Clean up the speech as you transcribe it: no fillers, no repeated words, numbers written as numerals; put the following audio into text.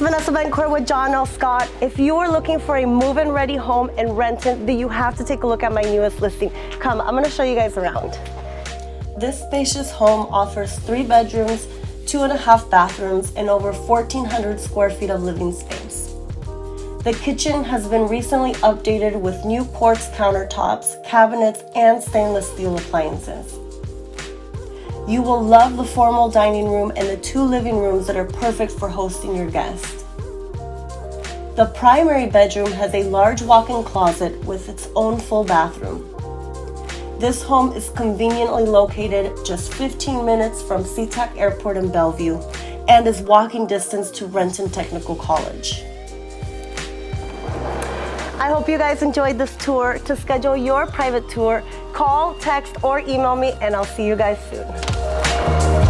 Vanessa Bencourt with John L. Scott. If you are looking for a move-in ready home in Renton, then you have to take a look at my newest listing. Come, I'm gonna show you guys around. This spacious home offers 3 bedrooms, 2.5 bathrooms, and over 1,400 square feet of living space. The kitchen has been recently updated with new quartz countertops, cabinets, and stainless steel appliances. You will love the formal dining room and the 2 living rooms that are perfect for hosting your guests. The primary bedroom has a large walk-in closet with its own full bathroom. This home is conveniently located just 15 minutes from SeaTac Airport in Bellevue and is walking distance to Renton Technical College. I hope you guys enjoyed this tour. To schedule your private tour, call, text, or email me, and I'll see you guys soon.